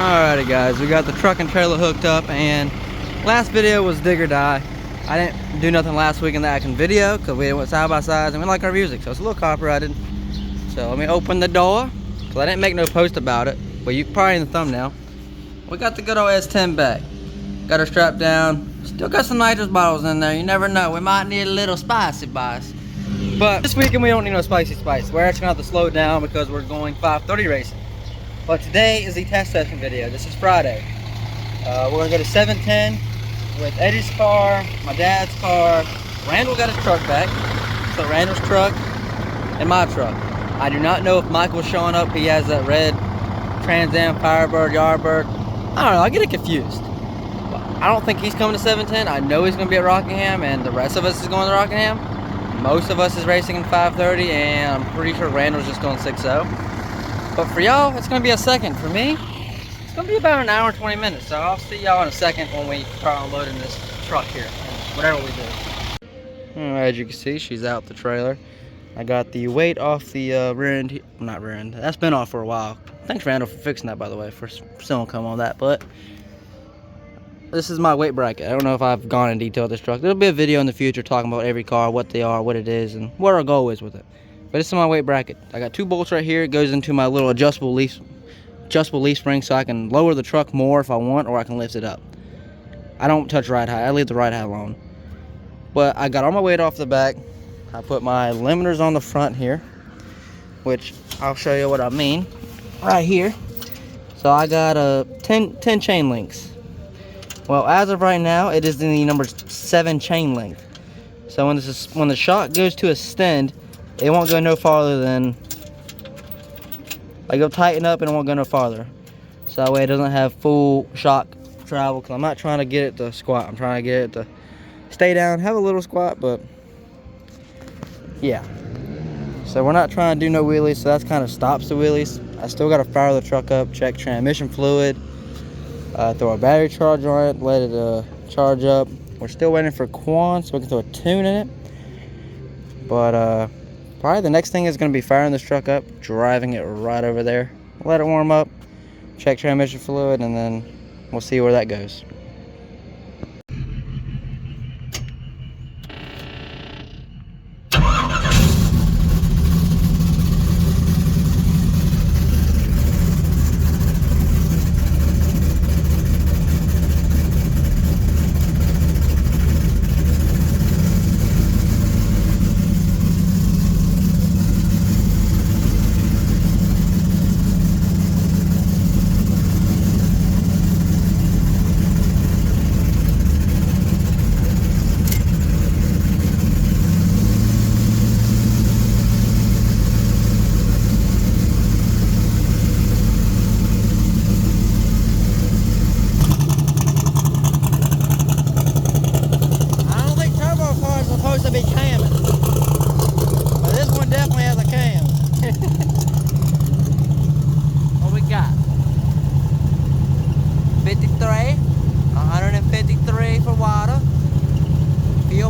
Alrighty guys, we got the truck and trailer hooked up, and last video was dig or die. I didn't do nothing last week in the action video because we went side by side and we like our music, so it's a little copyrighted. So let me open the door because I didn't make no post about it, but you probably in the thumbnail. We got the good old S10 back. Got her strapped down. Still got some nitrous bottles in there. You never know. We might need a little spicy bias. But this weekend we don't need no spicy spice. We're actually gonna have to slow down because we're going 530 racing. But today is the test session video. This is Friday. We're gonna go to 710 with Eddie's car, my dad's car. Randall got his truck back. So Randall's truck and my truck. I do not know if Michael's showing up. He has that red Trans Am, Firebird, Yardbird. I don't know, I get it confused. I don't think he's coming to 710. I know he's gonna be at Rockingham, and the rest of us is going to Rockingham. Most of us is racing in 530, and I'm pretty sure Randall's just going 6.0. But for y'all, it's gonna be a second. For me, it's gonna be about an hour and 20 minutes. So I'll see y'all in a second when we start unloading this truck here, whatever we do. As you can see, she's out the trailer. I got the weight off the rear end, not rear end, that's been off for a while. Thanks Randall for fixing that, by the way, for still don't come on that. But this is my weight bracket. I don't know if I've gone in detail with this truck. There'll be a video in the future talking about every car, what they are, what it is, and what our goal is with it. But this is my weight bracket. I got 2 bolts right here. It goes into my little adjustable leaf spring, so I can lower the truck more if I want, or I can lift it up. I don't touch ride height. I leave the ride height alone. But I got all my weight off the back. I put my limiters on the front here, which I'll show you what I mean right here. So I got 10 chain links. Well, as of right now, it is in the number 7 chain length. So when the shock goes to extend, it won't go no farther than, like, it'll tighten up and it won't go no farther. So that way it doesn't have full shock travel, because I'm not trying to get it to squat. I'm trying to get it to stay down, have a little squat, but yeah. So we're not trying to do no wheelies, so that kind of stops the wheelies. I still got to fire the truck up, check transmission fluid, throw a battery charge on it, let it charge up. We're still waiting for Quan so we can throw a tune in it. But probably the next thing is going to be firing this truck up, driving it right over there, let it warm up, check transmission fluid, and then we'll see where that goes.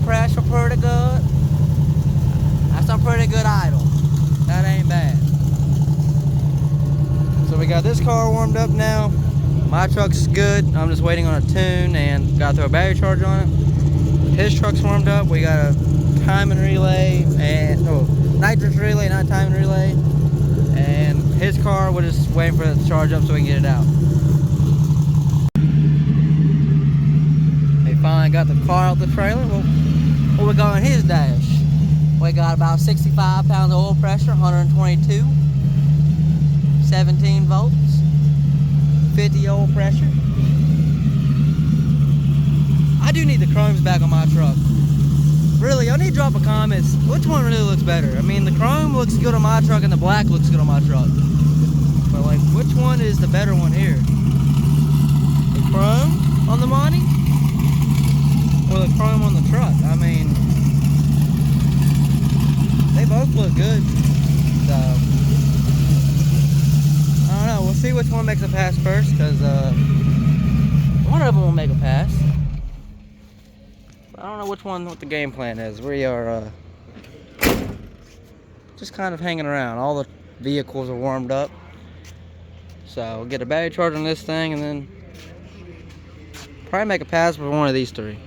Pressure pretty good. That's a pretty good idle. That ain't bad. So we got this car warmed up now. My truck's good. I'm just waiting on a tune and got to throw a battery charge on it. His truck's warmed up. We got a timing relay and nitrous relay, not timing relay. And his car, we're just waiting for it to charge up so we can get it out. They finally got the car out the trailer. Well, what we got on his dash? We got about 65 pounds of oil pressure, 122, 17 volts, 50 oil pressure. I do need the chromes back on my truck. Really, y'all need to drop a comment. Which one really looks better? I mean, the chrome looks good on my truck and the black looks good on my truck. But like, which one is the better one here? The chrome on the Monte? Or the chrome on the truck? I mean, they both look good. So I don't know. We'll see which one makes a pass first, because one of them will make a pass. I don't know which one, what the game plan is. We are just kind of hanging around. All the vehicles are warmed up. So we'll get a battery charge on this thing and then probably make a pass for one of these three.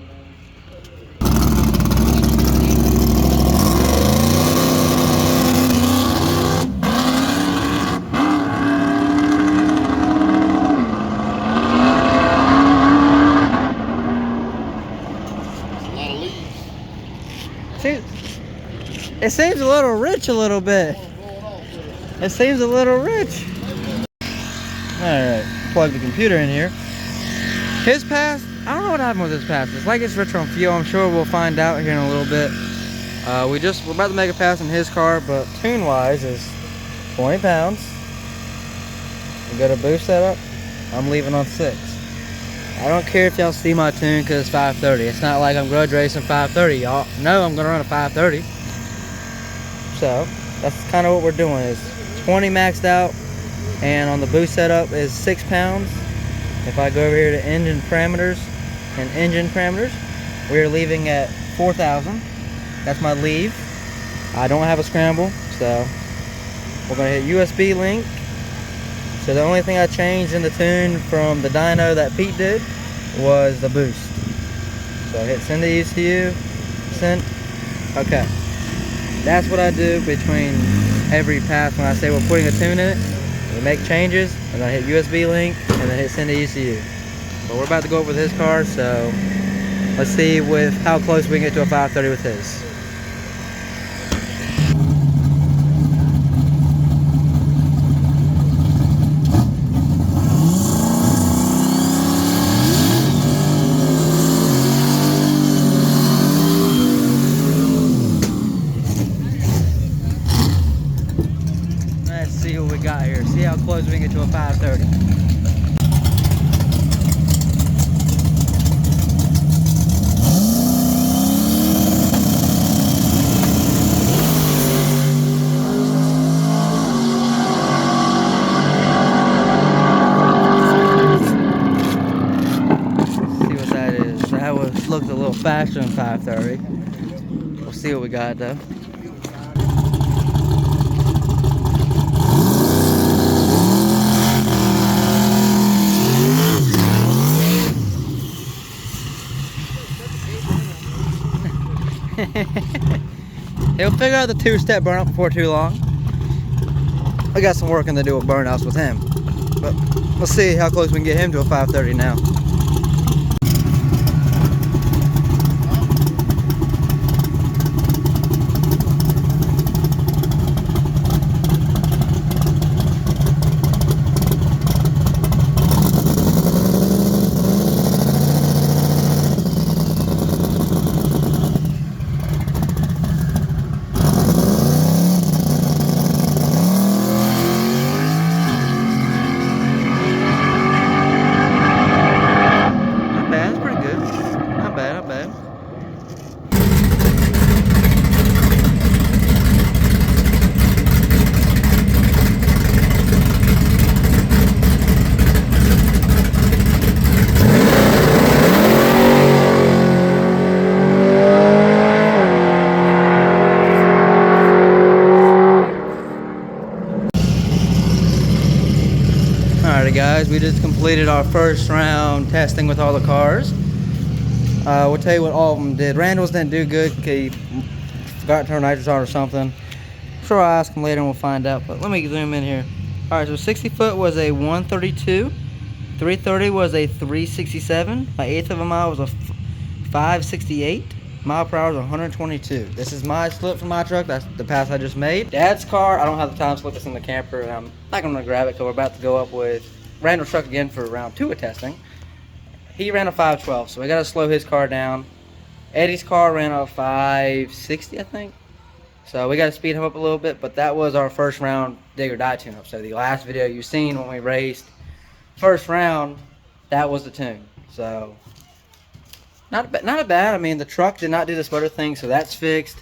It seems a little rich a little bit. It seems a little rich. Alright, plug the computer in here. His pass, I don't know what happened with his pass. It's like it's rich on fuel. I'm sure we'll find out here in a little bit. We're about to make a pass in his car, but tune-wise is 20 pounds. We got a boost setup. I'm leaving on 6. I don't care if y'all see my tune because it's 530. It's not like I'm grudge racing 530. Y'all know I'm gonna run a 530. So that's kind of what we're doing, is 20 maxed out, and on the boost setup is 6 pounds. If I go over here to engine parameters, we're leaving at 4,000. That's my leave. I don't have a scramble, so we're gonna hit USB link. So the only thing I changed in the tune from the dyno that Pete did was the boost. So I hit send to ECU, send, okay. That's what I do between every pass when I say we're putting a tune in it. We make changes, and I hit USB link, and then hit send to ECU. But we're about to go up with his car, so let's see with how close we can get to a 530 with his. See what we got here. See how close we can get to a 530. See what that is. That looked a little faster than 530. We'll see what we got though. He'll figure out the two-step burnout before too long. I got some working to do with burnouts with him, but let's see how close we can get him to a 530 now. Alrighty guys, we just completed our first round testing with all the cars. We'll tell you what all of them did. Randall's didn't do good because he forgot to turn nitrous on or something. I'm sure I'll ask him later and we'll find out, but let me zoom in here. Alright, so 60 foot was a 132, 330 was a 367, my eighth of a mile was a 568, mile per hour was 122. This is my slip from my truck. That's the pass I just made. Dad's car, I don't have the time slip. It's in the camper, and I'm not going to grab it because we're about to go up with Randall's truck again for round 2 of testing. He ran a 512, so we got to slow his car down. Eddie's car ran a 560, I think. So we got to speed him up a little bit, but that was our first round dig or die tune-up. So the last video you seen when we raced first round, that was the tune. So not bad. I mean, the truck did not do the sputter thing, so that's fixed.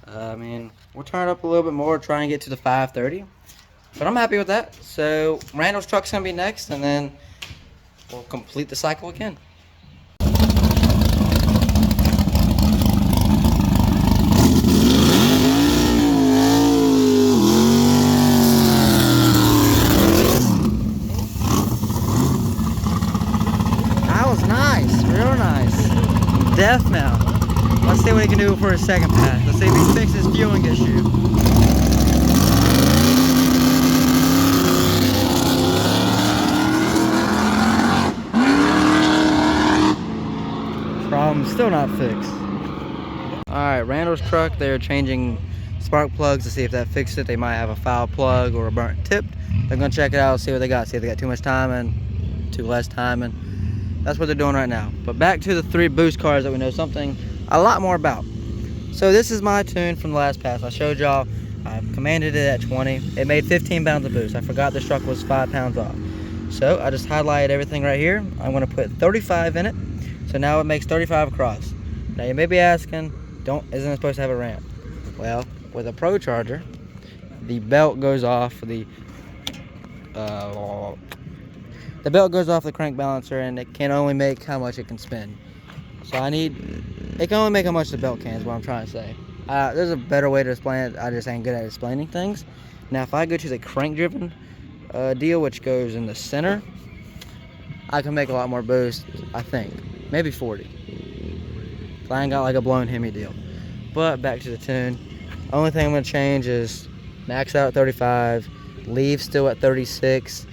I mean, we'll turn it up a little bit more, try and get to the 530. But I'm happy with that. So Randall's truck's gonna be next, and then we'll complete the cycle again. death now. Let's see what he can do for his second pass. Let's see if he fixes his fueling issue. Problem still not fixed. Alright, Randall's truck, they're changing spark plugs to see if that fixed it. They might have a foul plug or a burnt tip. They're gonna check it out, see what they got. See if they got too much timing, too less timing. That's what they're doing right now. But back to the 3 boost cars that we know something a lot more about. So this is my tune from the last pass. I showed y'all, I commanded it at 20. It made 15 pounds of boost. I forgot this truck was 5 pounds off. So I just highlighted everything right here. I'm gonna put 35 in it. So now it makes 35 across. Now you may be asking, isn't it supposed to have a ramp? Well, with a Pro Charger, the belt goes off the belt goes off the crank balancer, and it can only make how much it can spin. So it can only make how much the belt can, is what I'm trying to say. There's a better way to explain it. I just ain't good at explaining things. Now if I go to the crank driven deal, which goes in the center, I can make a lot more boost, I think. Maybe 40. I ain't got like a blown Hemi deal. But back to the tune. Only thing I'm gonna change is max out at 35, leave still at 36,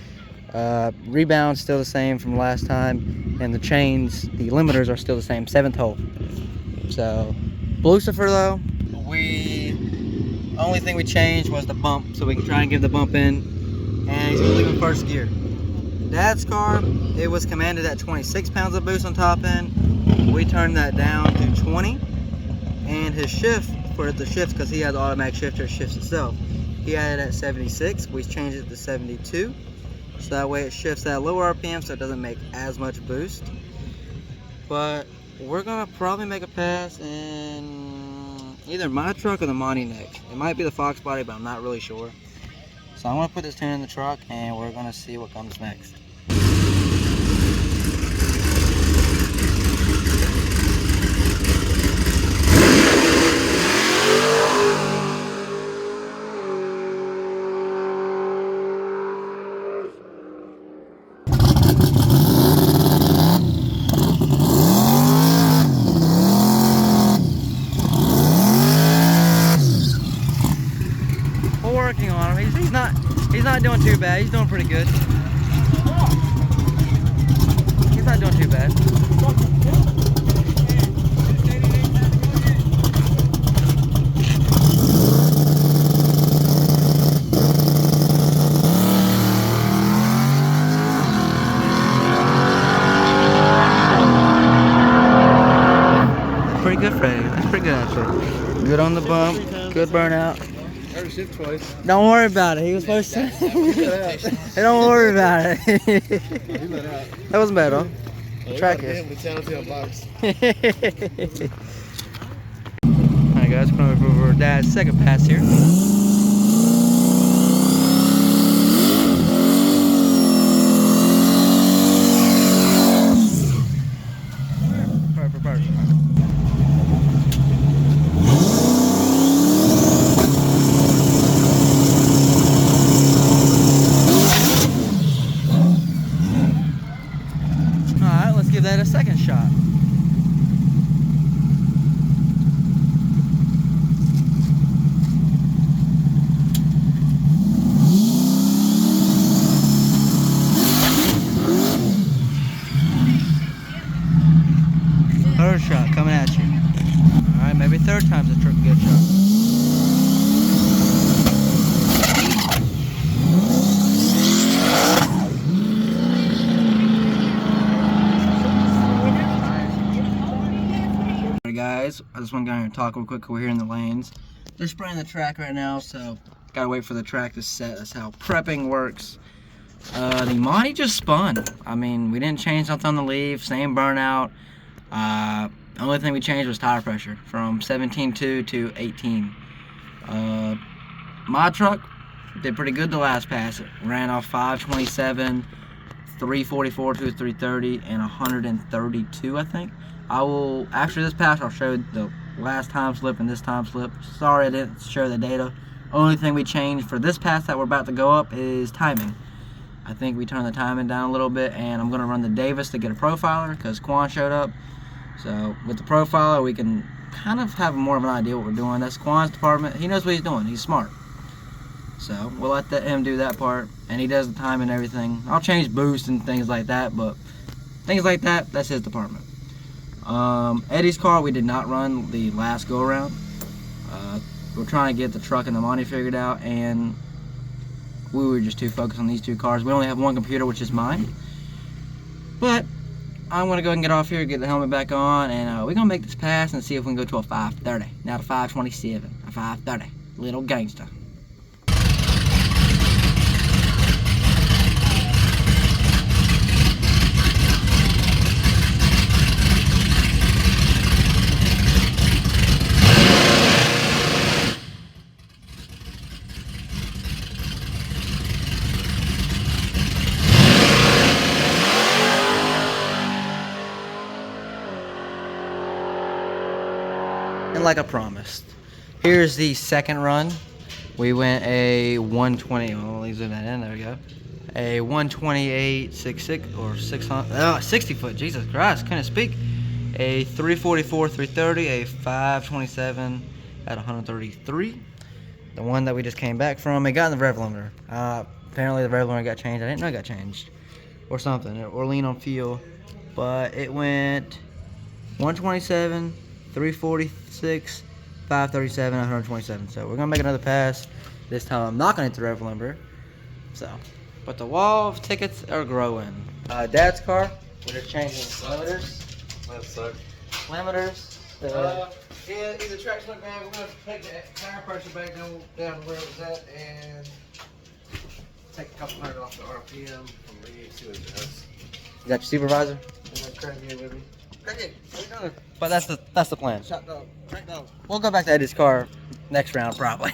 rebound still the same from last time, and the chains, the limiters are still the same, 7th hole. So Lucifer though, only thing we changed was the bump, so we can try and give the bump in, and he's gonna leave in first gear. Dad's car, it was commanded at 26 pounds of boost on top end. We turned that down to 20, and his shift, for the shifts, because he has the automatic shifter, shifts itself, he had it at 76. We changed it to 72, so that way it shifts at lower RPM, so it doesn't make as much boost. But we're gonna probably make a pass in either my truck or the Monte next. It might be the Fox body, but I'm not really sure. So I'm gonna put this tune in the truck, and we're gonna see what comes next. Working on him. He's not doing too bad. He's doing pretty good. He's not doing too bad. Pretty good, Freddy. That's pretty good actually. Good on the bump. Good burnout. Shift twice. Don't worry about it. He was supposed to. Hey, don't worry about it. That wasn't bad, huh? The track is. Alright, guys, coming over Dad's second pass here. Perfect. Give that a second shot. Third shot coming at you. Alright, maybe third time's a good shot. Guys, I just want to go here and talk real quick. We're here in the lanes. They're spraying the track right now, so gotta wait for the track to set. That's how prepping works. The Monte just spun. I mean, we didn't change nothing on the leaf, same burnout. The only thing we changed was tire pressure from 17.2 to 18. My truck did pretty good the last pass. It ran off 527, 344 to 330, and 132, I think. After this pass, I'll show the last time slip and this time slip. Sorry I didn't show the data. Only thing we changed for this pass that we're about to go up is timing. I think we turned the timing down a little bit, and I'm going to run the Davis to get a profiler because Quan showed up. So with the profiler, we can kind of have more of an idea what we're doing. That's Quan's department. He knows what he's doing. He's smart. So we'll let him do that part, and he does the time and everything. I'll change boost and things like that, but things like that, that's his department. Eddie's car, we did not run the last go around. We're trying to get the truck and the money figured out, and we were just too focused on these two cars. We only have one computer, which is mine. But I'm gonna go ahead and get off here, get the helmet back on, and we're gonna make this pass and see if we can go to a 530. Not a 527, a 530. Little gangster. And like I promised, here's the second run. We went a 120. Oh, let me zoom that in. There we go. A 128.66 or 600. 60 foot. Jesus Christ, couldn't speak. A 344, 330. A 527 at 133. The one that we just came back from. It got in the rev limiter. Apparently the rev limiter got changed. I didn't know it got changed, or something, or lean on fuel. But it went 127. 346, 537, 127. So we're gonna make another pass. This time I'm not gonna hit the rev limiter. So, but the wall of tickets are growing. Dad's car, we're just changing limiters. That sucks. Limiters. Yeah, either traction look bad, we're gonna take the tire pressure back down to where it was at and take a couple hundred off the RPM from Reed, see what it does. You got your supervisor? And then Craig here with me. Craig, what are you doing? But that's the plan. Shot dog. Craig dog. We'll go back to Eddie's car next round probably.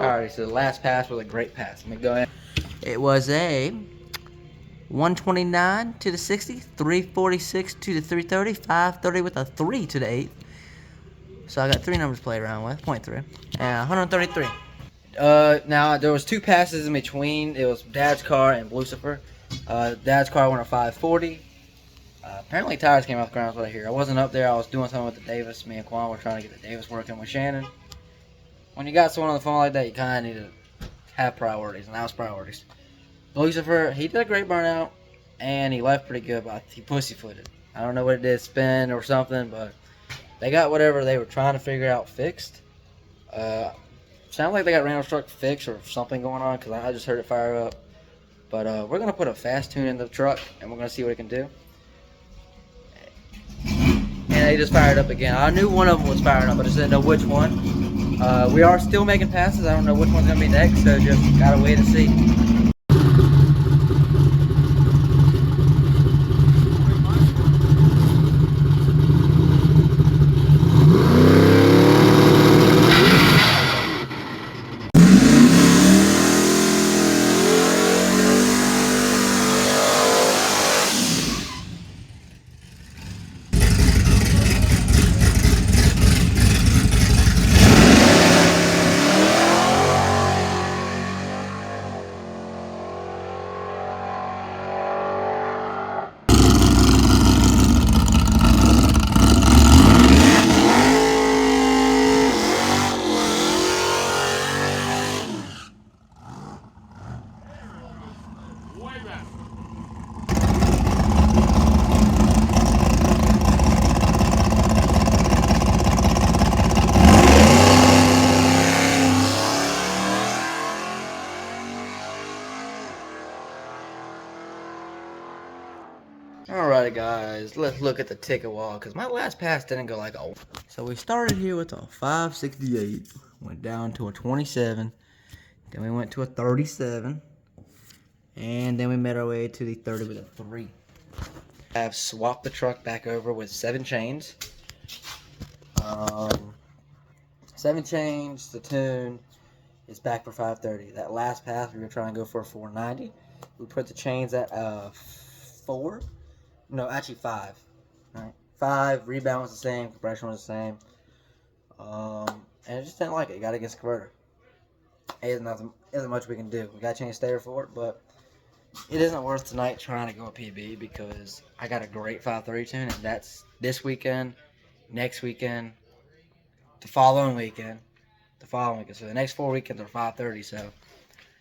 Alright, so the last pass was a great pass. Let me go ahead. It was a 129 to the 60, 346 to the 330, 530 with a 3 to the 8th. So I got 3 numbers to play around with, 0.3, and 133. Now there was 2 passes in between. It was Dad's car and Lucifer. Dad's car went a 540. Apparently tires came off the ground, is what I hear. I wasn't up there. I was doing something with the Davis. Me and Quan were trying to get the Davis working with Shannon. When you got someone on the phone like that, you kind of need to have priorities, and that was priorities. Lucifer, he did a great burnout, and he left pretty good, but he pussyfooted. I don't know what it did, spin or something, but they got whatever they were trying to figure out fixed. Sounds like they got Reynolds truck fixed or something going on, because I just heard it fire up. But we're going to put a fast tune in the truck, and we're going to see what it can do. And they just fired up again. I knew one of them was firing up, but I just didn't know which one. We are still making passes. I don't know which one's going to be next, so just got to wait and see. Alrighty guys, let's look at the ticket wall because my last pass didn't go like a... So we started here with a 568, went down to a 27, then we went to a 37, and then we made our way to the 30 with a 3. I have swapped the truck back over with 7 chains. 7 chains, the tune is back for 530. That last pass we were trying to go for a 490. We put the chains at 4. No, actually 5. Alright. 5, rebound was the same, compression was the same. And I just didn't like it. You gotta get the converter. Isn't much we can do. We gotta change stator for it, but it isn't worth tonight trying to go a PB because I got a great 530 tune, and that's this weekend, next weekend, the following weekend, So the next 4 weekends are 530, so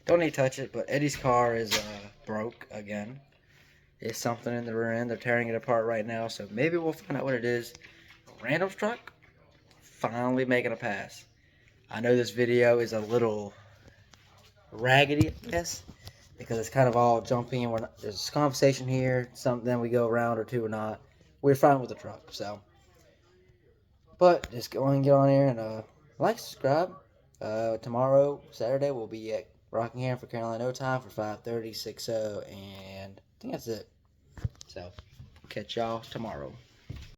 don't need to touch it. But Eddie's car is broke again. It's something in the rear end. They're tearing it apart right now, so maybe we'll find out what it is. Randall's truck finally making a pass. I know this video is a little raggedy, I guess, because it's kind of all jumping and there's a conversation here, then we go around or two or not. We're fine with the truck, so. But just go and get on here and like, subscribe. Tomorrow, Saturday, we'll be at Rockingham for Carolina No Time for 5:30, 6:0, and I think that's it. So, catch y'all tomorrow.